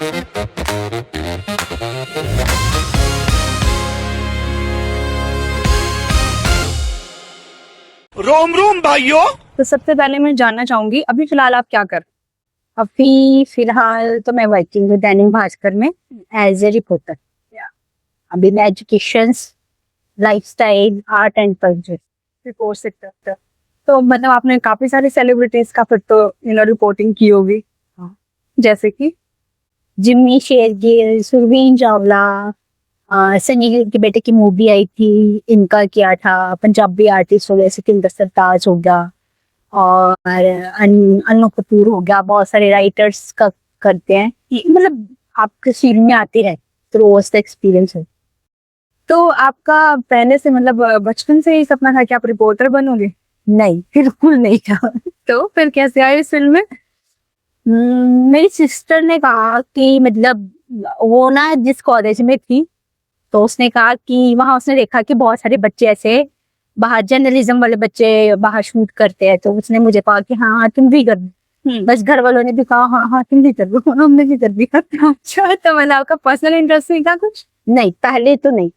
रोम रोम भाइयों। तो सबसे पहले मैं जानना चाहूंगी, अभी फिलहाल आप क्या कर रहे अभी फिलहाल तो मैं वर्किंग हूँ दैनिक भास्कर में एज ए रिपोर्टर। अभी मैं education, lifestyle, art and culture report sector? तो मतलब आपने काफी सारे सेलिब्रिटीज का फिर तो रिपोर्टिंग की होगी। हाँ। जैसे कि जिम्मी शेरगिल, सुरवीन चावला, सनी गिल के बेटे की मूवी आई थी, इनका किया था। पंजाबी आर्टिस्ट हो गए, सिकंदर सरताज हो गया, और अन्नू कपूर हो गया। बहुत सारे राइटर्स का करते हैं, मतलब आपके फील्ड में आते रहे तो रोज का एक्सपीरियंस है। तो आपका पहले से मतलब बचपन से ही सपना था कि आप रिपोर्टर बनोगे? नहीं, बिल्कुल नहीं था। तो फिर कैसे आए इस फील्ड में? मेरी सिस्टर ने कहा कि मतलब वो ना जिस कॉलेज में थी, तो उसने कहा कि वहां उसने देखा कि बहुत सारे बच्चे ऐसे बाहर जर्नलिज्म वाले बच्चे बाहर शूट करते हैं, तो उसने मुझे कहा कि हाँ हाँ तुम भी कर। बस घर वालों ने भी कहा हाँ हाँ तुम भी कर दो, हमने भी कर दिया। अच्छा, तो मतलब आपका पर्सनल इंटरेस्ट नहीं था कुछ? नहीं, पहले तो नहीं।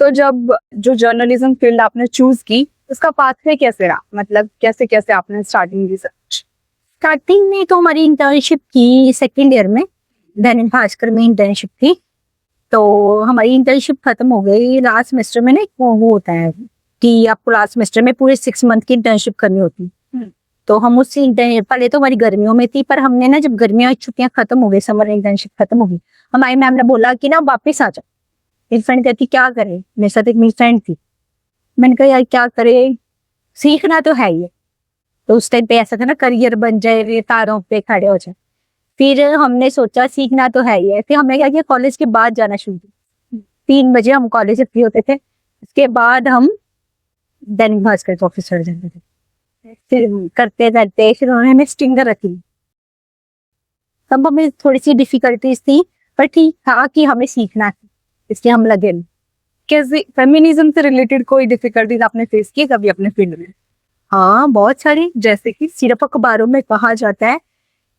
तो जब जो जर्नलिज्म फील्ड आपने चूज की, उसका पाथवे कैसे रहा? मतलब कैसे कैसे आपने स्टार्टिंग की? स्टार्टिंग में तो हमारी इंटर्नशिप की, सेकेंड ईयर में दैनिक भास्कर में इंटर्नशिप थी। तो हमारी इंटर्नशिप खत्म हो गई लास्ट सेमेस्टर में ना। वो होता है कि आपको लास्ट सेमेस्टर में पूरे 6 मंथ की इंटर्नशिप करनी होती। तो हम उससे पहले तो हमारी गर्मियों में थी, पर हमने ना जब गर्मियों की छुट्टियां खत्म हो गई, समर इंटर्नशिप खत्म हो गई, हमारी मैम ने बोला कि ना वापिस आ जाओ। मेरी फ्रेंड कहती क्या करे, मेरे साथ एक मेरी फ्रेंड थी। मैंने कहा यार क्या करे, सीखना तो है ही। तो उस टाइम पे ऐसा था ना, करियर बन जाए, तारों पे खड़े हो जाए। फिर हमने सोचा सीखना तो है ही है। फिर हमने क्या किया, कॉलेज के बाद जाना शुरू किया। 3 बजे हम कॉलेज से फ्री होते थे, उसके बाद हम दैनिक भास्कर के ऑफिस चले जाते थे। फिर करते करते फिर उन्होंने हमें स्टिंगर रखी। तब हमें थोड़ी सी डिफिकल्टीज थी, पर ठीक था कि हमें सीखना है, इसलिए हम लगे। कैसे फेमिनिज्म से रिलेटेड कोई डिफिकल्टीज आपने फेस की कभी अपने फील्ड में? हाँ, बहुत सारी। जैसे कि सिर्फ अखबारों में कहा जाता है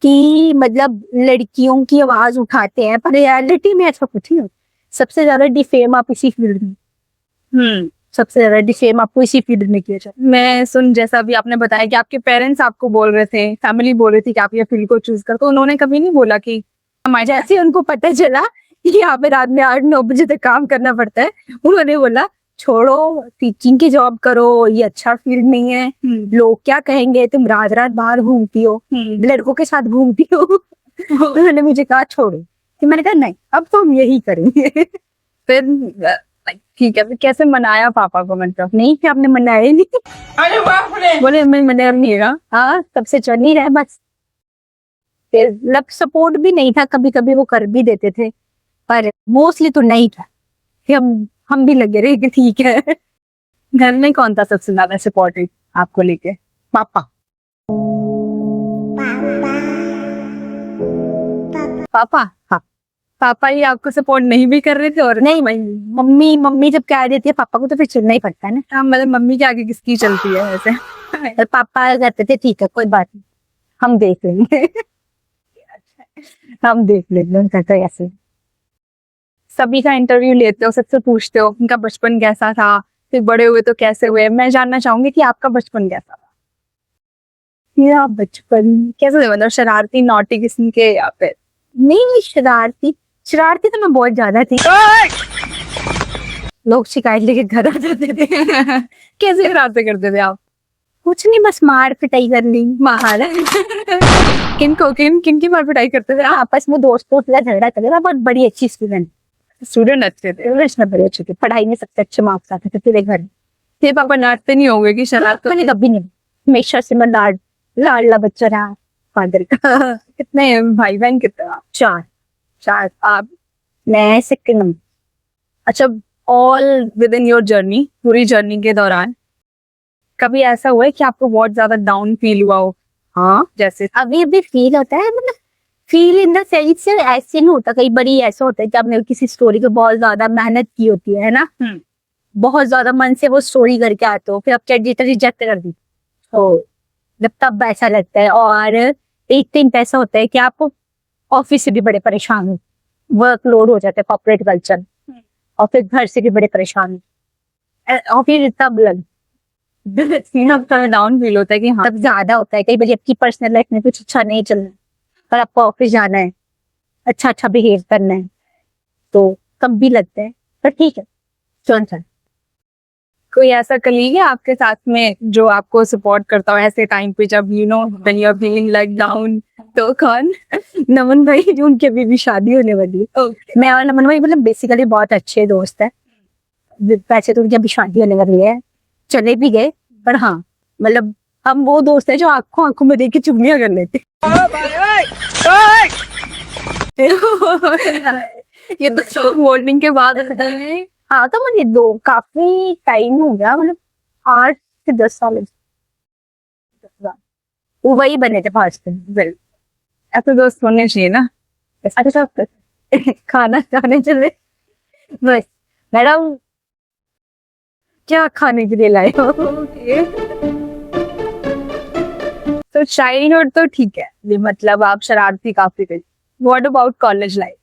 कि मतलब लड़कियों की आवाज उठाते हैं, पर रियलिटी में ऐसा कुछ नहीं होता। सबसे ज्यादा डिफेम आप इसी फील्ड में सबसे ज्यादा डिफेम आपको इसी फील्ड में किया जाता है। मैं जैसा अभी आपने बताया कि आपके पेरेंट्स आपको बोल रहे थे, फैमिली बोल रही थी कि आप ये फील्ड को चूज कर, तो उन्होंने कभी नहीं बोला कि जैसे उनको पता चला कि यहाँ पे रात में 8-9 बजे तक काम करना पड़ता है, उन्होंने बोला छोड़ो, टीचिंग की जॉब करो, ये अच्छा फील्ड नहीं है, लोग क्या कहेंगे, तुम रात रात बाहर घूमती हो, लड़कों के साथ घूमती हो। उन्होंने मुझे कहा छोड़ो, कि मैंने कहा नहीं, अब तो हम यही करेंगे। फिर ठीक है, फिर कैसे मनाया पापा को? मतलब नहीं, फिर आपने मनाया ही नहीं। अरे बाप रे। बोले मैं मनाया नहीं है। हाँ, तब से चल नहीं रहा बस। फिर लब सपोर्ट भी नहीं था, कभी कभी वो कर भी देते थे, पर मोस्टली तो नहीं था। फिर हम भी लगे रहे कि ठीक है। घर में कौन था सबसे ज्यादा सपोर्टिव आपको लेके? पापा। पापा? हाँ। पापा ही आपको सपोर्ट नहीं भी कर रहे थे? और नहीं, मम्मी जब कह देती है पापा को, तो फिर चलना ही पड़ता है ना। हाँ, मतलब मम्मी के आगे किसकी चलती है वैसे? और पापा कहते थे ठीक है कोई बात नहीं, हम देख लेंगे। हम देख लेंगे, उनका तो ऐसे। सभी का इंटरव्यू लेते हो, सबसे पूछते हो उनका बचपन कैसा था, फिर बड़े हुए तो कैसे हुए। मैं जानना चाहूंगी कि आपका बचपन कैसा था? मेरा बचपन कैसे थे? मतलब शरारती, नॉटी किस्म के, या फिर? नहीं, शरारती तो मैं बहुत ज्यादा थी। लोग शिकायत लेके घर आ जाते थे। कैसे शरारतें करते थे आप? कुछ नहीं, बस मार पिटाई कर ली। मार किन की मार पिटाई करते थे? आपस में दोस्तों से झगड़ा करते थे। बहुत बड़ी अच्छी स्टूडेंट अच्छे थे? में बड़े अच्छे थे, पढ़ाई में सबसे अच्छे मार्क्स आते थे तेरे घर। फिर पापा डांटते नहीं होंगे कि शरारत? मैंने कभी नहीं, हमेशा से मैं लाडला बच्चा रहा फादर का। कितने भाई बहन कितने आप? 4। आप? मैं सेकंड नंबर। अच्छा, all with in your journey, पूरी जर्नी के दौरान कभी ऐसा हुआ है कि आपको बहुत ज्यादा डाउन फील हुआ हो? हाँ, जैसे अभी अभी फील होता है, मतलब फील इन द सेंस ऐसे नहीं होता। कई बारी ऐसा होता है कि आपने किसी स्टोरी को बहुत ज्यादा मेहनत की होती है ना, बहुत ज्यादा मन से वो स्टोरी करके आते हो, फिर आप एडिटर रिजेक्ट कर दी, तो जब तब ऐसा लगता है। और एक दिन ऐसा होता है कि आप ऑफिस से भी बड़े परेशान हूँ, वर्कलोड हो जाता है, कॉर्पोरेट कल्चर, और फिर घर से भी बड़े परेशान हूँ, और फिर इतना बुलंद डाउन फील होता है कि हाँ तब ज्यादा होता है। कई बार आपकी पर्सनल लाइफ में कुछ अच्छा नहीं चल रहा पर आपको ऑफिस जाना है, अच्छा अच्छा बिहेव करना है, तो कम भी लगता है, पर ठीक है, चल। कोई ऐसा कलीग है आपके साथ में जो आपको सपोर्ट करता हो ऐसे टाइम पे जब you know when you are feeling like down? तो कौन? नमन भाई, जो उनकी अभी भी शादी होने वाली है। मैं और नमन भाई मतलब बेसिकली बहुत अच्छे दोस्त है। वैसे तो उनकी अभी शादी होने वाली है, चले भी गए, पर हाँ मतलब हम वो दोस्त है जो आंखों आंखों में देख के चुगलियां कर लेते। ये तो वार्निंग के बाद हाँ तो मुझे काफी टाइम हो गया, मतलब 8 से 10 साल वो वही बने थे भास्कर। ऐसे दोस्त होने चाहिए ना। अच्छा खाना खाने चले, बस मैडम क्या खाने के लिए लाए हो? तो चाइल्डहुड तो ठीक है, ये मतलब आप शरारती काफी थे। What about college life?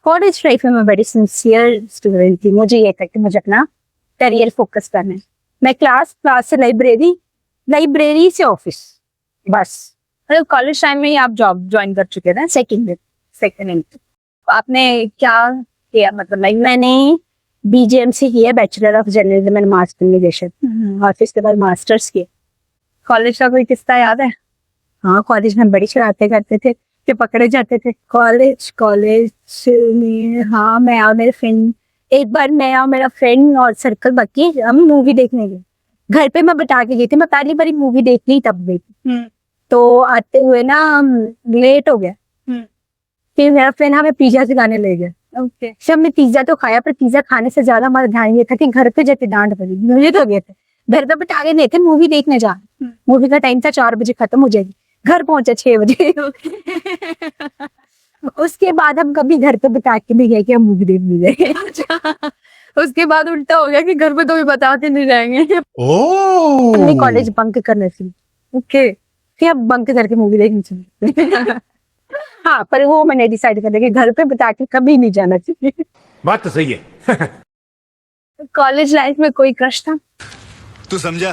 College life में मैं बड़ी सिंसियर स्टूडेंट थी। मुझे ये था कि मुझे अपना करियर फोकस करना है। मैं क्लास से लाइब्रेरी, लाइब्रेरी से ऑफिस, बस। मतलब कॉलेज टाइम में ही आप जॉब ज्वाइन कर चुके थे? सेकेंड आपने क्या किया? मतलब लाइक मैंने BJMC किया, bachelor of journalism and mass communication, और फिर इसके बाद मास्टर्स किए। कॉलेज का कोई किस्सा याद है? हाँ, कॉलेज में बड़ी शरारतें करते थे, फिर पकड़े जाते थे। कॉलेज में हाँ, मैं और मेरे फ्रेंड, एक बार मैं और मेरा फ्रेंड और सर्कल बाकी हम मूवी देखने गए। घर पे मैं बता के गई थी, मैं पहली बारी मूवी देख ली तब गई थी। तो आते हुए ना लेट हो गया, फिर मेरा फ्रेंड हमें पिज्जा सिखाने ले गया। ओके। फिर हमने पिज्जा तो खाया, पर पिज्जा खाने से ज्यादा हमारा ध्यान ये था कि घर पे जाते डांट पड़ेगी। मुझे तो गए थे घर पे बता के नहीं थे, मूवी देखने जा। मूवी का टाइम था 4 बजे खत्म हो जाएगी, घर पहुंचे 6 बजे। उसके बाद हम कभी घर पे बता के नहीं गए कि हम मूवी देखने गए। उसके बाद उल्टा हो गया कि घर पे तो भी बताते नहीं रहेंगे। हमने कॉलेज बंक करने से ओके। फिर अब बंक करके मूवी देखने चले। हाँ, पर वो मैंने डिसाइड कर लिया कि घर पे बता के कभी नहीं जाना चाहिए। बात तो सही है। कॉलेज लाइफ में कोई क्रश था? तू समझा?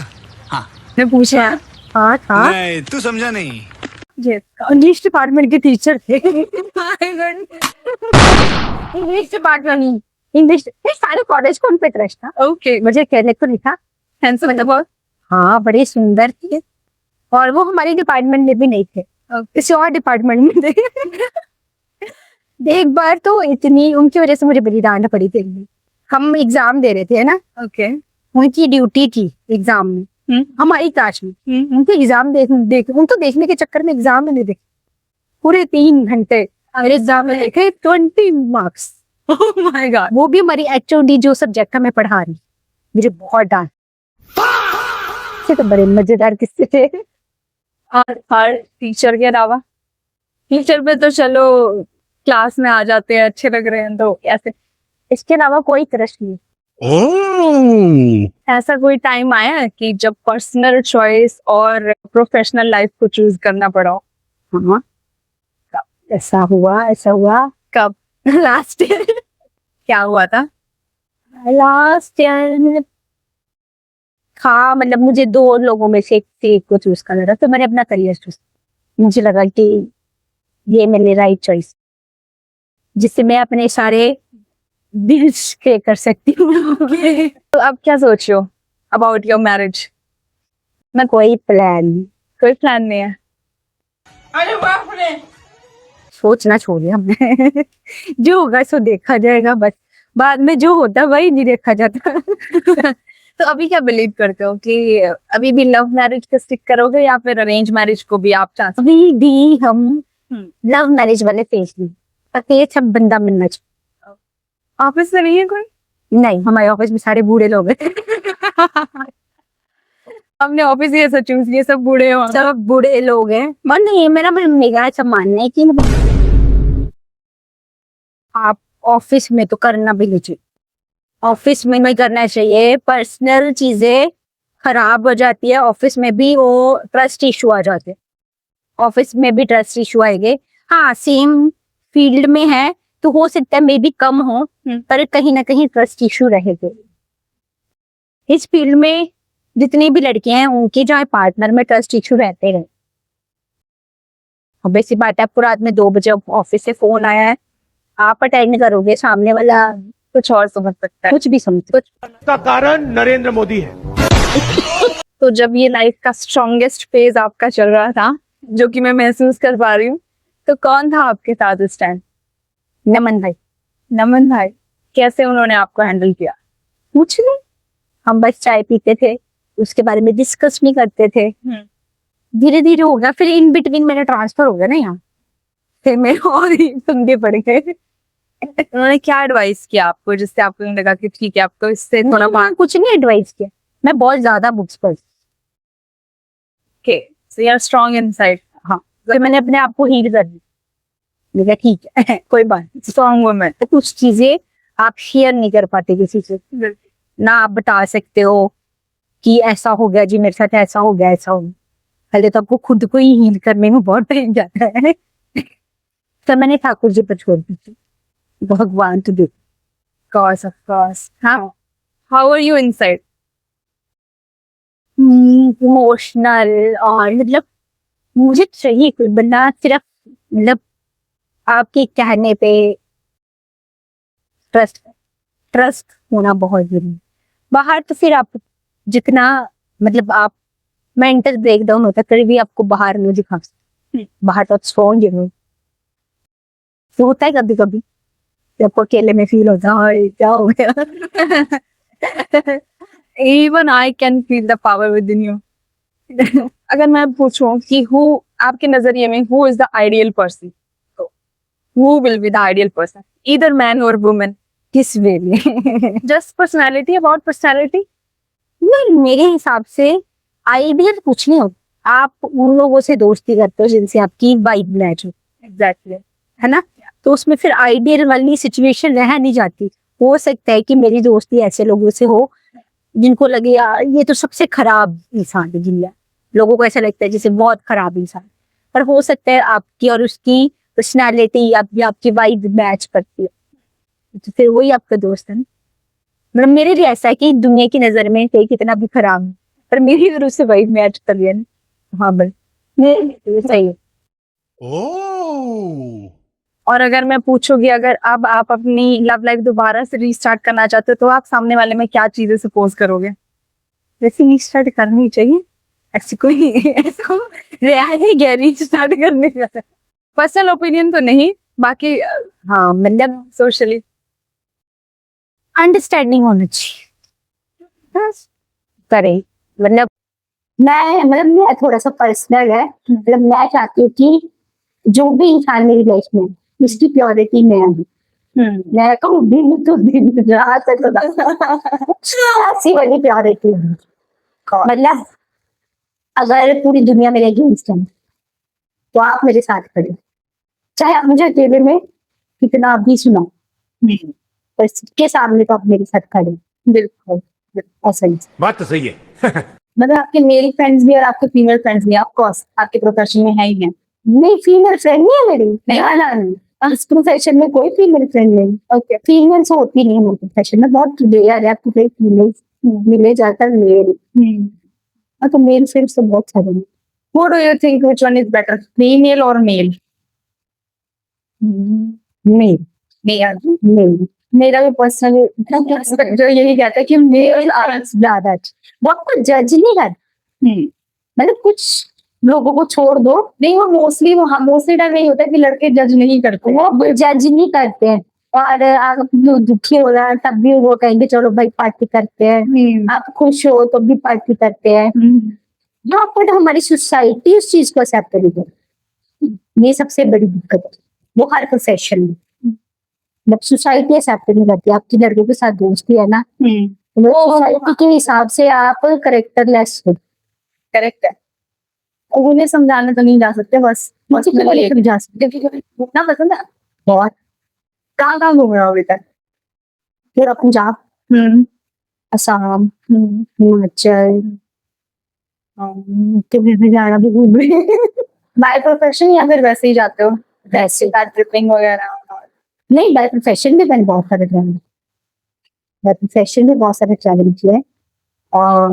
मैं पूछा। हाँ था, नहीं, तू समझा नहीं। इंग्लिश डिपार्टमेंट के टीचर थे। इंग्लिश डिपार्टमेंट, इंग्लिश सारे कॉलेज को उन पे क्रश था। ओके। मुझे कहने को नहीं था। हैंडसम था बहुत? हाँ, बड़े सुंदर थे, और वो हमारे डिपार्टमेंट में भी नहीं थे, किसी और डिपार्टमेंट में थे। एक बार तो इतनी उनकी वजह से मुझे बड़ी डांट पड़ी थी। हम एग्जाम दे रहे थे, है ना, ओके। उनकी ड्यूटी थी एग्जाम में, हमारी क्लास में। उनके एग्जाम उनको देखने के चक्कर में एग्जाम में नहीं देखे, पूरे 3 घंटे मेरे एग्जाम में देखे 20 मार्क्स। Oh my God. वो भी हमारी HOD जो सब्जेक्ट मैं पढ़ा रही, मुझे बहुत डांट। तो बड़े मजेदार किस्से थे। और हर टीचर के अलावा? टीचर पे तो चलो क्लास में आ जाते हैं, अच्छे लग रहे हैं तो ऐसे। इसके अलावा कोई क्रश नहीं। ऐसा कोई टाइम आया है कि जब पर्सनल चॉइस और प्रोफेशनल लाइफ को चूज करना पड़ा हो? हाँ, ऐसा हुआ। कब? Last year. क्या हुआ था? लास्ट ईयर हाँ, मतलब मुझे 2 लोगों में से एक को चूज करना था, तो मैंने अपना करियर चूज। मुझे लगा कि ये मेरे राइट चॉइस, जिससे मैं अपने सारे बिल्स पे कर सकती हूँ। तो अब क्या सोच रहे हो अबाउट योर मैरिज? मैं कोई प्लान नहीं है? अरे बाप रे। सोचना छोड़ दिया हमने। जो होगा सो देखा जाएगा, बस बाद में जो होता वही नहीं देखा जाता। तो अभी क्या बिलीव करते हो कि अभी भी लव मैरिज पे स्टिक करोगे या फिर अरेंज मैरिज को भी आप चाहते हो? अभी भी हम लव मैरिज वाले फेज में, तेज सब बंदा मिलना चाहिए। ऑफिस से नहीं है कोई? नहीं, हमारे ऑफिस में सारे बूढ़े लोग हैं। हमने ऑफिस ही ऐसा चूज किया, सब बूढ़े हो। सब बूढ़े लोग हैं। मन नहीं, मेरा ऐसा मानना है कि आप ऑफिस में तो करना भी नहीं चाहिए, ऑफिस में नहीं करना चाहिए। पर्सनल चीजें खराब हो जाती है, ऑफिस में भी वो ट्रस्ट इशू आ जाते हैं, ऑफिस में भी ट्रस्ट इशू आएंगे। हाँ सेम फील्ड में है तो हो सकता है मे बी कम हो, पर कहीं ना कहीं ट्रस्ट इशू रहेगा। इस फील्ड में जितनी भी लड़कियां हैं उनके जो है पार्टनर में ट्रस्ट इशू रहते हैं। अब ऐसी बात है, आपको रात में 2 बजे ऑफिस से फोन आया है, आप अटेंड करोगे, सामने वाला कुछ और समझ सकता है। कुछ भी समझ कुछ। का कारण नरेंद्र मोदी है। तो जब ये लाइफ का स्ट्रॉन्गेस्ट फेज आपका चल रहा था, जो कि मैं महसूस कर पा रही हूँ, तो कौन था आपके साथ इस टाइम? नमन भाई। नमन भाई, कैसे उन्होंने आपको हैंडल किया? कुछ नहीं, हम बस चाय पीते थे, उसके बारे में डिस्कस नहीं करते थे। धीरे धीरे हो गया, फिर इन बिटवीन मेरा ट्रांसफर हो गया ना यहाँ, फिर मेरे और ही पंगे पड़ गए। उन्होंने क्या एडवाइस किया आपको जिससे आपको लगा कि ठीक है आपको इससे थोड़ा कुछ नहीं एडवाइस किया, मैं बहुत ज्यादा बुक्स पढ़ती। के so you are strong inside. हाँ, फिर मैंने अपने आप को हील कर लिया, ठीक है कोई बात नहीं। Strong woman. तो कुछ चीजें आप शेयर नहीं कर पाते किसी से, ना आप बता सकते हो कि ऐसा हो गया जी मेरे साथ, ऐसा हो गया, ऐसा हो गया। पहले तो आपको खुद को ही हील करने में बहुत टाइम जाता है। तो मैंने ठाकुर जी पर छोड़ दी थी, भगवान to do. Of course. How are you inside? Emotional, और मतलब मुझे चाहिए कोई बंदा सिर्फ मतलब आपके कहने पे ट्रस्ट होना बहुत जरूरी है। बाहर तो फिर आप जितना मतलब आप मेंटल ब्रेकडाउन होता है फिर भी आपको बाहर नहीं दिखा सकते, बाहर तो स्ट्रॉन्ग जरूर तो होता है कभी कभी, आपको अकेले में फील होता है क्या हो गया। Even I can feel the power within you. अगर मैं पूछूं कि who आपके नजरिए में who is the ideal person? Who will be the ideal person? Either man or woman. किस वे में? Just personality, about personality. नहीं, मेरे हिसाब से आइडियल कुछ नहीं होता, आप उन लोगों से दोस्ती करते हो जिनसे आपकी वाइब मैच हो। Exactly. है ना, तो उसमें फिर आइडियल वाली सिचुएशन रह नहीं जाती। हो सकता है कि मेरी दोस्ती ऐसे लोगों से हो जिनको लगे यार ये तो सबसे खराब इंसान है जिंदा, लोगों को ऐसा लगता है जैसे बहुत खराब इंसान, पर हो सकता है आपकी और उसकी पर्सनैलिटी आपकी वाइब मैच करती है, तो फिर वही आपका दोस्त है ना। मतलब मेरे लिए ऐसा है कि दुनिया की नजर में कहीं कितना भी खराब है, पर मेरी और उससे वाइब मैच कर रही है ना, हाँ बस सही है। और अगर मैं पूछूंगी अगर अब आप अपनी लव लाइफ दोबारा से रीस्टार्ट करना चाहते हो तो आप सामने वाले में क्या चीजें सपोज करोगे? वैसे रीस्टार्ट करनी चाहिए, ऐसी कोई ऐसा रियलिटी क्या रीस्टार्ट करने का। पर्सनल ओपिनियन तो नहीं, बाकी हाँ मतलब सोशली अंडरस्टैंडिंग होना चाहिए बस, करे मतलब मैं थोड़ा सा पर्सनल है, मतलब मैं चाहती हूँ कि जो भी इंसान मेरी लाइफ में उसकी प्योरिटी में है, मैं कहूँ दिन तो दिन रात ऐसी वाली प्योरिटी है। मतलब अगर पूरी दुनिया मेरे अगेंस्ट है तो आप मेरे साथ खड़े, चाहे आप मुझे अकेले में कितना भी सुनाओ, पर सबके सामने तो आप मेरे साथ खड़े। बिल्कुल ऐसा ही बात तो सही है। मतलब आपके मेल फ्रेंड्स भी और आपके फीमेल फ्रेंड्स भी ऑफ कोर्स आपके प्रोफेशन में है ही है। नहीं फीमेल फ्रेंड नहीं है मेरी, नहीं इस प्रोफेशन में कोई फीमेल फ्रेंड नहीं। ओके, फीमेल्स होती नहीं है मेरे प्रोफेशन में, बहुत रेयर है आपको कोई फीमेल मिले, जाकर मेल। तो मेल फ्रेंड्स तो बहुत सारे हैं। Who do you think which one is better, female or male? Male मेरा भी पर्सनल जो यही कहता है कि मेल ज्यादा वो आपको जज नहीं करता। मतलब कुछ लोगों को छोड़ दो, नहीं वो मोस्टली टाइम यही होता है कि लड़के जज नहीं करते, वो जज नहीं करते हैं। और आप दुखी हो रहा है तब भी वो कहेंगे चलो भाई पार्टी करते हैं, आप खुश हो तो भी पार्टी करते हैं। यहाँ पर हमारी सोसाइटी उस चीज को एक्सेप्ट करेगी, ये सबसे बड़ी दिक्कत है। वो हर प्रोफेशन में मतलब सोसाइटी एक्सेप्ट नहीं करती। आपकी लड़के के साथ दोस्ती है ना, वो सोसाइटी के हिसाब से आप करेक्टरलेस हो। करेक्ट है, उन्हें समझाने तो नहीं जा सकते, बस समझा सकते घूमना पसंद है बहुत। कहाँ घूम रहे हो अभी तक? पूरा पंजाब, असम, हिमाचल, कभी भी जाना भी घूम रहे बाय प्रोफेशन या फिर वैसे ही जाते हो? वैसे ट्रिपिंग वगैरह? नहीं, बाय प्रोफेशन भी मैंने बहुत सारे ट्रैवल, बाय प्रोफेशन भी बहुत सारे ट्रैवल किए हैं। और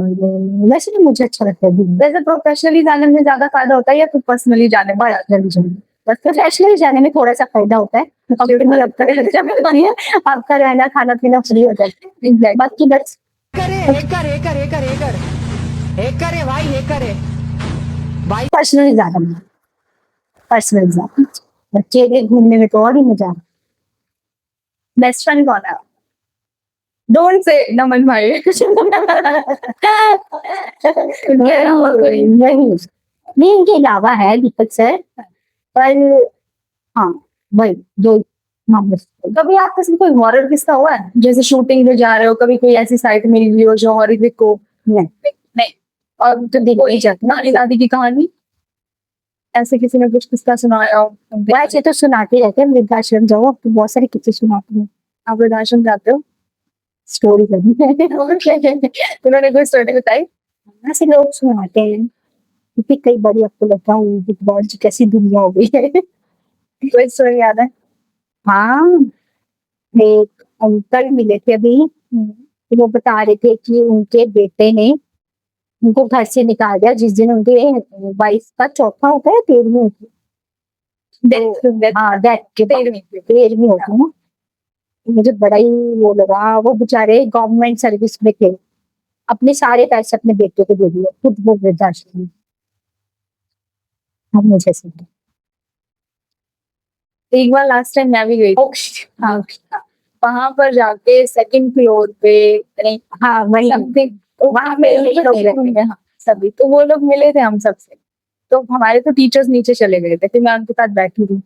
वैसे भी मुझे अच्छा लगता है भी वैसे प्रोफेशनली जाने में ज्यादा फायदा होता है या फिर पर्सनली जाने में? बस प्रोफेशनली जाने में थोड़ा सा फायदा होता है, क्योंकि मुझे लगता है खर्चा भी नहीं है, आपका रहना खाना पीना फ्री हो जाता है। बाकी बस पर्सनली ज्यादा, पर्सनली ज्यादा, बच्चे के घूमने में तो और ही मजा। बेस्ट फ्रेंड कौन है? डोंट से नमन भाई। नहीं, इनके अलावा है दीपक सर, पर हाँ वही जो, हाँ बस। कभी आपके साथ कोई हॉरर किस्सा हुआ है? जैसे शूटिंग में जा रहे हो, कभी कोई ऐसी साइट मिली हुई हो जो हॉरिफिक को? नहीं नहीं। और तो देखो नानी दादी की कहानी, ऐसे किसी ने कुछ किस्सा सुनाया हो? वैसे तो सुनाते रहते हैं, वृद्धाश्रम जाओ अब तो बहुत सारे किस्से सुनाते हैं। आप वृद्धाश्रम जाते हो? स्टोरी करनी उन्होंने कोई स्टोरी बताई? ऐसे लोग सुनाते हैं, क्योंकि कई बार आपको लगता है बिग बॉस कैसी दुनिया हो गई है। कोई स्टोरी याद है? हाँ, एक अंकल मिले थे अभी, वो बता रहे थे कि उनके बेटे ने उनको घर से निकाल दिया जिस दिन उनके 22 का चौथा होता है, 13वीं होती है। हाँ डेथ के 13वीं होती है ना। मुझे बड़ा ही वो लगा, वो बेचारे गवर्नमेंट सर्विस में थे, अपने सारे पैसे अपने बेटे को दे दिए, खुद वो वृद्धाश्रम में। हम जैसे एक बार लास्ट टाइम मैं भी गई थी। हाँ, वहां पर जाके सेकंड फ्लोर पे, नहीं हाँ वही समथिंग, वहाँ पे लोग रहते हैं। हाँ, सभी तो वो लोग मिले थे हम सबसे। तो हमारे तो टीचर्स नीचे चले गए थे, फिर मैं उनके साथ बैठी थी।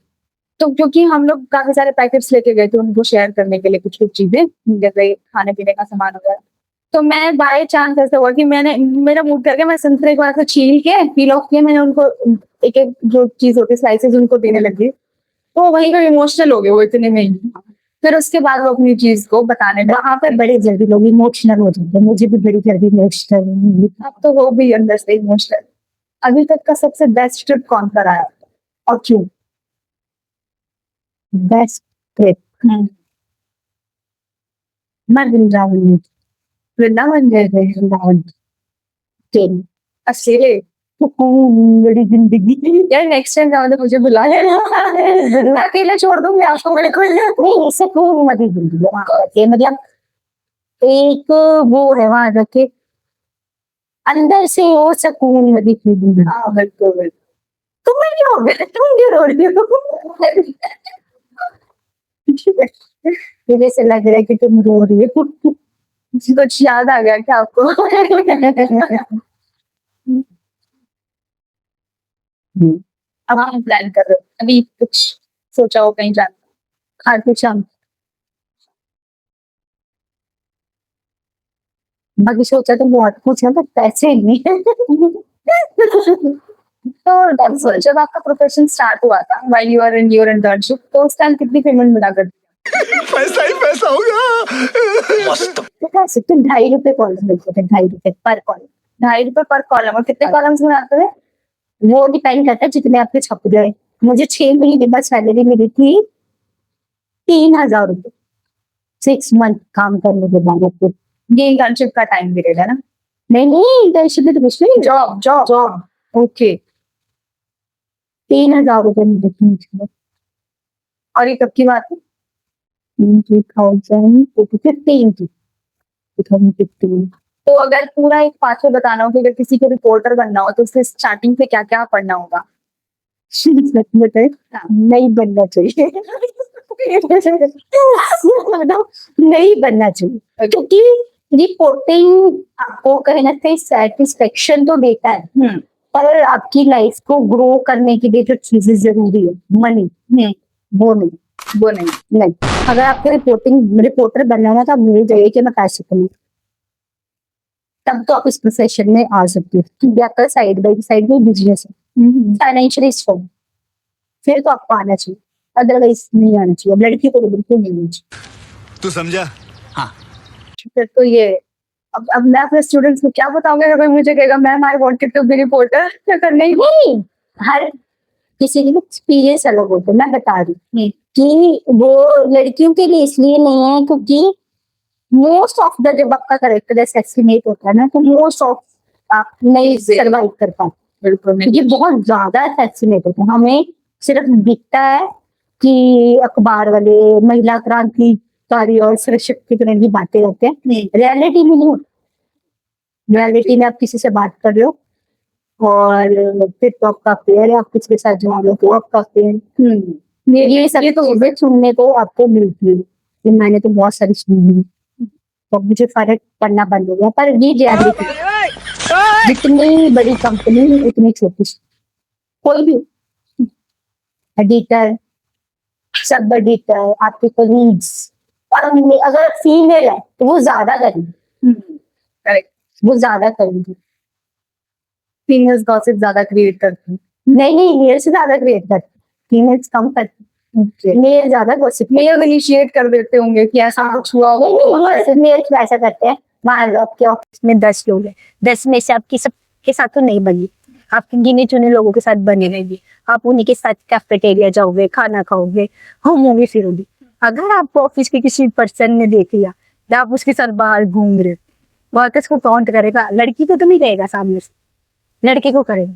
तो क्योंकि हम लोग काफी सारे पैकेट्स लेके गए थे उनको शेयर करने के लिए, कुछ कुछ चीजें जैसे खाने पीने का सामान वगैरह। तो मैं बाय चांस ऐसा हुआ कि मैंने मेरा मूड करके मैं संतरे को ऐसे छील के पील ऑफ किया, मैंने उनको एक एक जो चीज होती है स्लाइसेस उनको देने लगी। तो वहीं पर इमोशनल हो गए वो इतने में ही। फिर उसके बाद वो अपनी चीज को बताने लगे। वहाँ पर बड़े जल्दी लोग इमोशनल हो जाते हैं, मुझे भी बड़ी जल्दी इमोशनल। अब तो वो भी अंदर से इमोशनल। अभी तक का सबसे बेस्ट ट्रिप कौन सा रहा है और क्यों? बेस्ट ट्रिप मैं वृंदावन, वृंदावन गए थे? वृंदावन ट्रेन अकेले? बड़ी जिंदगी। यार नेक्स्ट टाइम जाओ तो मुझे बुला लेना। मैं अकेले छोड़ दूंगी आपको बिल्कुल। नहीं सुकून मत जिंदगी वहाँ पे, मतलब एक वो है वहां जाके अंदर से वो सुकून मदी फीलिंग। हाँ बिल्कुल। तुम नहीं हो गए, तुम क्यों रो रही हो? मुझे से लग रहा है कि तुम रो रही हो। कुछ याद आ गया क्या आपको? अब हम प्लान कर रहे हो, अभी कुछ सोचा हो कहीं जाना? खाटू श्याम बाकी सोचा तो बहुत कुछ है, पर पैसे नहीं है। तो जब आपका प्रोफेशन स्टार्ट हुआ था, while you are in your internship, तो उस टाइम कितनी पेमेंट मिला करती? पैसा ही पैसा होगा। मस्त। तुम 2.5 रुपए कॉलम मिलते थे, 2.5 रुपए पर कॉलम। 2.5 रुपए पर कॉलम? और कितने कॉलम्स बनाते थे? वो डिपेंड करता है जितने आपके छप गए। मुझे 6 महीने बाद सैलरी मिली थी 3,000 रुपए, 6 मंथ काम करने के बाद। ये इंटर्नशिप का टाइम पीरियड है ना? नहीं इंटर्नशिप में तो कुछ नहीं, जॉब जॉब जॉब। ओके। 3,000 रुपए मिले थे मुझे। और ये कब की बात है? 2015। तो अगर पूरा एक पाथ में बताना हो कि अगर किसी को रिपोर्टर बनना हो तो उससे स्टार्टिंग से क्या क्या पढ़ना होगा? नहीं बनना चाहिए। नहीं बनना चाहिए, क्योंकि रिपोर्टिंग आपको कहीं ना कहीं सेटिस्फेक्शन तो देता है, पर आपकी लाइफ को ग्रो करने के लिए जो चीजें जरूरी है, मनी, वो नहीं, वो नहीं। अगर आपको रिपोर्टर बनना है ना, तो आप भूल जाइए कि मैं पैसे कमाऊं, तब तो आप इस प्रोफेशन में आ सकते हो। क्योंकि आपका साइड बाई साइड में बिजनेस है, फाइनेंशियली स्ट्रॉन्ग, फिर तो आपको आना चाहिए, अदरवाइज नहीं आना चाहिए। अब लड़की को तो बिल्कुल नहीं आना चाहिए। तू समझा? फिर तो ये अब मैं अपने स्टूडेंट्स को क्या बताऊंगा अगर कोई मुझे कहेगा ma'am I wanted to be reporter, क्या करना ही? नहीं, हर किसी के एक्सपीरियंस अलग होते हैं। मैं बता रही हूँ कि वो लड़कियों के लिए इसलिए नहीं है क्योंकि मोस्ट ऑफ द जब आपका करेक्टर असैसिनेट होता है ना तो मोस्ट ऑफ आप नहीं सर्वाइव कर पाते। बिल्कुल ये बहुत ज्यादा असैसिनेट होता है। हमें सिर्फ दिखता है कि अखबार वाले महिला क्रांतिकारी और सुरक्षित की तरह की बातें करते हैं, रियलिटी में नहीं। रियलिटी में आप किसी से बात कर रहे हो और फिर तो आपका अफेयर है, आप किसी के साथ जा रहे हो तो आपका अफेयर। ये सब चीजें सुनने को आपको मिलती है। ये मैंने तो बहुत सारी सुनी है, तो मुझे फर्क पड़ना बंद हो गया। पर ये रियलिटी, जितनी बड़ी कंपनी उतनी छोटी, कोई भी एडिटर, सब एडिटर, आपके कोलीग्स, और अगर फीमेल है तो वो ज्यादा करेंगे। करेक्ट, वो ज्यादा करेंगे। फीमेल्स गॉसिप ज्यादा क्रिएट करती हैं। नहीं, मेल से ज्यादा क्रिएट करते, फीमेल्स कम करती, मेल ज्यादा गॉसिप। मेल इनिशिएट कर देते होंगे कि ऐसा कुछ हुआ होगा। मेल ऐसा करते हैं, मान लो आपके ऑफिस में 10 लोग हैं, 10 में से आपकी सबके साथ तो नहीं बनी, आपके गिने चुने लोगों के साथ बने रहेगी। आप उन्हीं के साथ कैफेटेरिया जाओगे, खाना खाओगे, घूमोगे फिरोगे। अगर आपको ऑफिस के किसी पर्सन ने देख लिया तो आप उसके साथ बाहर घूम रहे, वर्कर्स को काउंट करेगा। लड़की को तो नहीं कहेगा सामने से, लड़के को करेगा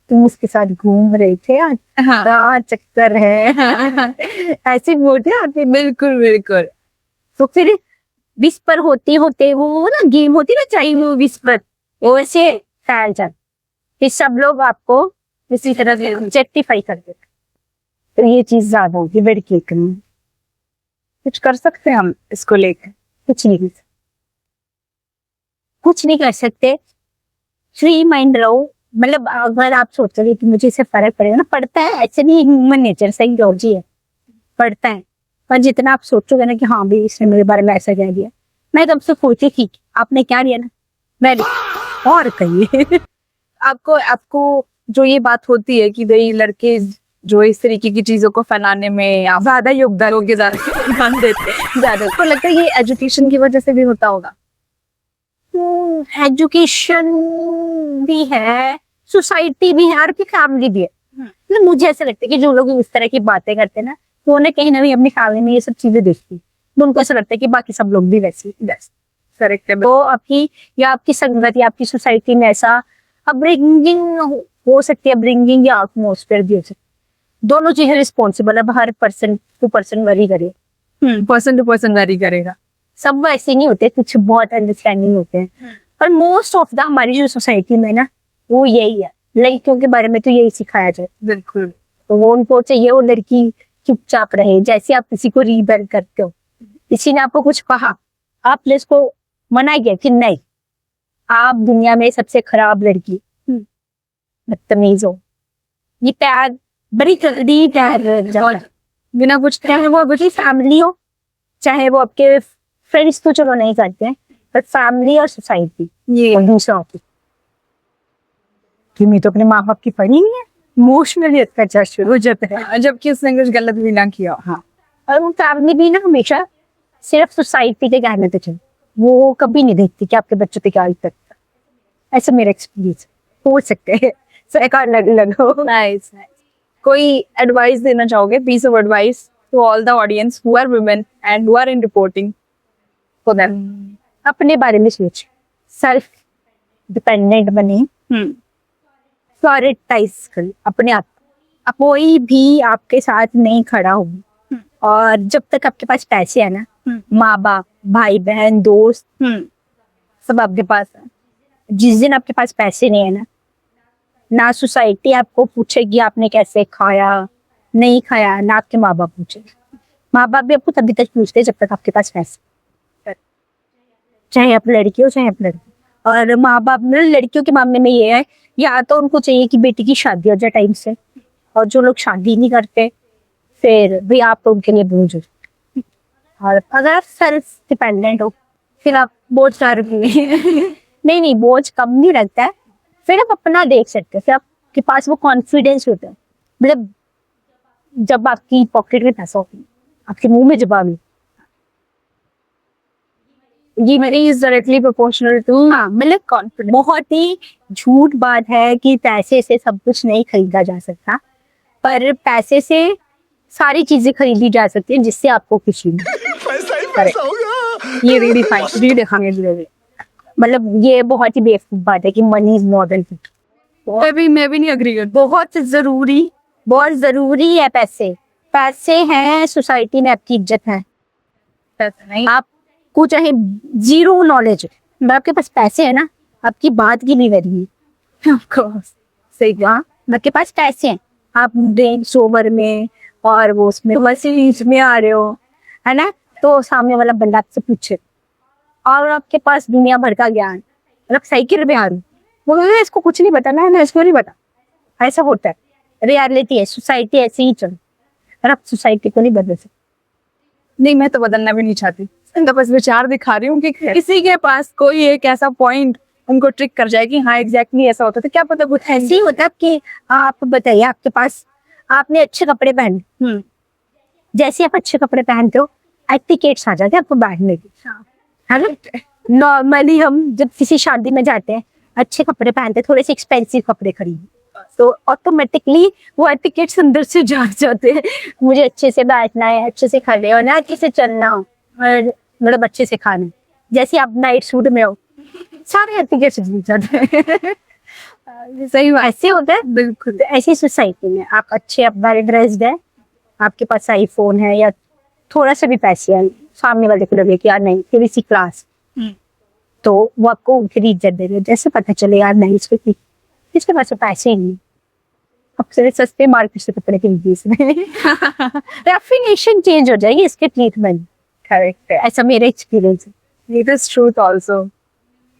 तुम उसके साथ घूम रहे थे, हाँ चक्कर है। ऐसे बोलते आते। बिल्कुल बिल्कुल। तो फिर विस्पर होते होते वो ना गेम होती ना, चाहिए वो विस्पर वो ऐसे फैल जाते, फिर सब लोग आपको इसी तरह जस्टिफाई कर देते। तो ये चीज ज्यादा होगी लड़की की। कुछ कर सकते हैं हम इसको लेकर? कुछ नहीं कर सकते, फ्री माइंड रहो। मतलब अगर आप सोच रहे कि मुझे इससे फर्क पड़ेगा ना, पड़ता है। ऐसे नहीं, ह्यूमन नेचर साइकोलॉजी है, पड़ता है। पर जितना आप सोचोगे ना कि हाँ भाई इसने मेरे बारे में ऐसा कह दिया, मैं तब से सोची थी आपने क्या दिया ना, मैं और कहिए। आपको जो ये बात होती है कि भाई लड़के जो इस तरीके की चीजों को फैलाने में ज्यादा योगदान देते हैं, ज्यादा तो लगता है ये एजुकेशन की वजह से भी होता होगा। एजुकेशन भी है, सोसाइटी भी है और फिर फैमिली भी है। मतलब मुझे ऐसा लगता है कि जो लोग इस तरह की बातें करते हैं ना, तो उन्हें कहीं ना कहीं अपनी फैमिली में ये सब चीजें देखती, तो उनको ऐसा लगता है कि बाकी सब लोग भी वैसे करेक्ट है। तो आपकी या आपकी संगत या आपकी सोसाइटी में ऐसा अपब्रिंगिंग हो सकती है, अपब्रिंगिंग या एटमॉस्फेयर भी हो सकती है। दोनों चीजें रिस्पॉन्सिबल है, हर पर्सन टू पर्सन वरी करे, पर्सन टू पर्सन वैरी करेगा। सब वैसे नहीं होते, कुछ बहुत अंडरस्टैंडिंग होते हैं। पर मोस्ट ऑफ द हमारी जो सोसाइटी में ना वो यही है, लड़कियों के बारे में तो यही सिखाया जाए। बिल्कुल। तो वो उनको चाहिए वो लड़की चुपचाप रहे। जैसे आप किसी को रीबेल करते हो, किसी ने आपको कुछ कहा, आपने इसको मना किया कि नहीं आप दुनिया में सबसे खराब लड़की, बदतमीज हो, ये प्यार बड़ी जल्दी प्यार बिना कुछ, चाहे वो आपकी फैमिली हो, चाहे वो आपके फ्रेंड्स तो चलो नहीं करते हैं, पर फैमिली और सोसाइटी ये दूसरा कि मैं तो अपने माँ बाप की पढ़ी नहीं है, इमोशनली अत्याचार शुरू हो जाता है जबकि उसने कुछ गलत भी ना किया। हाँ, और वो फैमिली भी ना हमेशा सिर्फ सोसाइटी के कहने पे चले, वो कभी नहीं देखती कि आपके बच्चों पे क्या इफेक्ट है। ऐसा मेरा एक्सपीरियंस हो सकते हैं। नाइस। कोई एडवाइस देना चाहोगे, piece of advice to all the audience who are women and who are in reporting for them? अपने बारे में सोच, सेल्फ डिपेंडेंट बने, प्रायोरिटाइज कर अपने आप। अब कोई भी आपके साथ नहीं खड़ा हो, और जब तक आपके पास पैसे है ना, माँ बाप, भाई बहन, दोस्त सब आपके पास है। जिस दिन आपके पास पैसे नहीं है ना, ना सोसाइटी आपको पूछेगी आपने कैसे खाया नहीं खाया, ना आपके माँ बाप पूछेंगे। माँ बाप भी आपको तभी तक पूछते हैं जब तक आपके पास पैसे, चाहे आप लड़की हो चाहे आप लड़की। और माँ बाप ने लड़कियों के मामले में ये है, या तो उनको चाहिए कि बेटी की शादी हो जाए टाइम से, और जो लोग शादी नहीं करते फिर भी आप उनके लिए बोझ हो। और अगर आप सेल्फ डिपेंडेंट हो फिर आप बोझ नहीं बोझ कम नहीं लगता है, फिर आप अपना देख सकते हैं, फिर आपके पास वो कॉन्फिडेंस होता है। मतलब जब आपकी पॉकेट में पैसा होता है, आपके मुंह में जवाब ये मेरी इज डायरेक्टली प्रोपोर्शनल टू, हाँ, मतलब कॉन्फिडेंस। बहुत ही झूठ बात है कि पैसे से सब कुछ नहीं खरीदा जा सकता, पर पैसे से सारी चीजें खरीदी जा सकती है जिससे आपको खुशी मिले। पैसा ही पैसा होगा। ये रीडी फाइन रीड देखेंगे धीरे-धीरे। मतलब ये बहुत ही बेवकूफ बात है कि मनी इज मोर देन मैं भी नहीं अग्री करती। बहुत जरूरी है पैसे। पैसे हैं, सोसाइटी में आपकी इज्जत है। पैसा नहीं, आपको चाहे जीरो नॉलेज है, पर आपके पास पैसे है ना, आपकी बात की नहीं वैल्यू है। ऑफ कोर्स सही कहा। आपके पास पैसे हैं, आप रेंज सोवर में और वो उसमें मसीज में आ रहे हो, है ना, तो सामने वाला बंदा आपसे पूछे और आपके पास दुनिया भर का ज्ञान, मतलब साइकिल पे आ रही, वो कहेगा, इसको कुछ नहीं पता ना इसको नहीं पता। ऐसा होता है, रियलिटी है, सोसाइटी ऐसे ही चल, और आप सोसाइटी को नहीं बदल सकते। नहीं, मैं तो बदलना भी नहीं चाहती। मैं तो बस विचार दिखा रही हूँ कि किसी के पास कोई एक ऐसा पॉइंट उनको ट्रिक कर जाए कि हाँ एग्जैक्टली ऐसा होता है, क्या पता कुछ ऐसे ही होता है कि आप बताइए, आपके पास आपने अच्छे कपड़े पहने, जैसे आप अच्छे कपड़े पहनते हो एटिकेट्स आ जाते हैं आपको बैठने की, है ना। नॉर्मली हम जब किसी शादी में जाते हैं अच्छे कपड़े पहनते हैं, थोड़े से एक्सपेंसिव कपड़े खरीदे तो ऑटोमेटिकली वो एटिकेट्स अंदर से जाग जाते हैं। मुझे अच्छे से बैठना है, अच्छे से खड़े होना है, अच्छे से चलना हो और मतलब अच्छे से खाना है। जैसे आप नाइट सूट में हो सारे एटिकेट्स जुड़ जाते हैं। सही बात। ऐसे होता है बिल्कुल। तो ऐसी सोसाइटी में आप अच्छे, आप वेल ड्रेस्ड है, आपके पास आईफोन है या थोड़ा सा भी पैसे है, सामने वाले को लगे कि यार नहीं थोड़ी सी क्लास, तो वो आपको फिर इज्जत दे रहे। जैसे पता चले यार नहीं इसके पास तो पैसे ही नहीं, अब सस्ते मार्केट से कपड़े खरीदिए इसमें। रेफिनेशन चेंज हो जाएगी इसके ट्रीटमेंट। करेक्ट है, ऐसा मेरा एक्सपीरियंस है। It is truth also.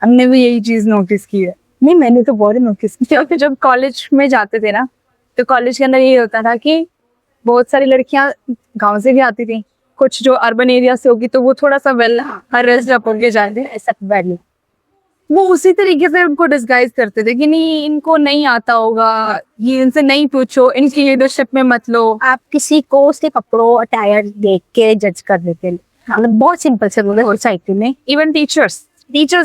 हमने भी यही चीज नोटिस की है। नहीं, मैंने तो बहुत नोटिस किया। क्योंकि जब कॉलेज में जाते थे ना, तो कॉलेज के अंदर ये होता था कि बहुत सारी लड़कियां गांव से भी आती थी, कुछ जो अर्बन एरिया से होगी तो वो थोड़ा सा वेल ड्रेस्ड अप होके जाते, ऐसा वैल्यू वो उसी तरीके से उनको डिस्गाइज करते थे कि नहीं इनको नहीं आता होगा, ये इनसे नहीं पूछो, इनकी लीडरशिप में मत लो। आप किसी को उसके कपड़ों अटायर देख के जज कर देते हैं। मतलब बहुत सिंपल से बोले सोसाइटी में। इवन टीचर्स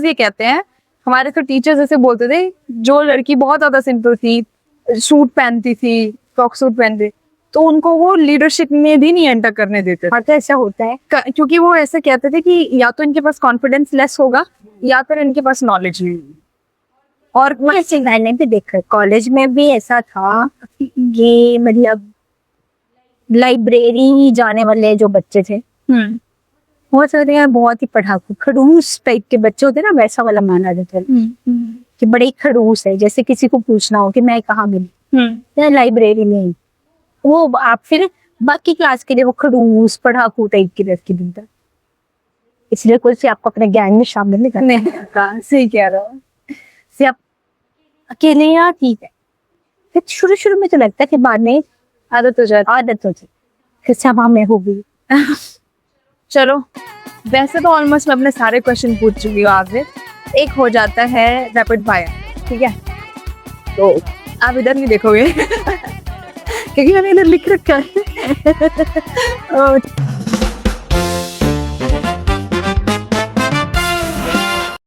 ये कहते हैं, हमारे तो टीचर्स ऐसे बोलते थे, जो लड़की बहुत ज्यादा सिंपल थी, सूट पहनती थी, फ्रॉक सूट पहनती, तो उनको वो लीडरशिप में भी नहीं एंटर करने देते थे। तो ऐसा होता है क्योंकि वो ऐसे कहते थे कि या तो इनके पास कॉन्फिडेंस लेस होगा या फिर इनके पास नॉलेज नहीं। और वैसे मैंने भी देखा कॉलेज में भी ऐसा था, ये मतलब लाइब्रेरी जाने वाले जो बच्चे थे बहुत सारे यार बहुत ही पढ़ाकू खड़ूस टाइप के बच्चे होते ना, वैसा वाला माना जाता है कि बड़े खड़ूस है। जैसे किसी को पूछना हो कि मैं कहाँ मिली, लाइब्रेरी में, वो आप फिर बाकी क्लास के लिए वो खड़ूस पढ़ाकू टाइप की रखी देता। इसलिए कोई से आपको अपने गैंग में शामिल नहीं करना। सही कह रहा हूँ। से आप अकेले यहाँ ठीक है, फिर शुरू में तो लगता है कि बाद में आदत हो जाए फिर से हमें होगी। चलो, वैसे तो ऑलमोस्ट मैं अपने सारे क्वेश्चन पूछ चुकी हूँ आपसे। एक हो जाता है रैपिड फायर, ठीक है, तो आप इधर नहीं देखोगे क्योंकि मैंने इधर लिख रखा है।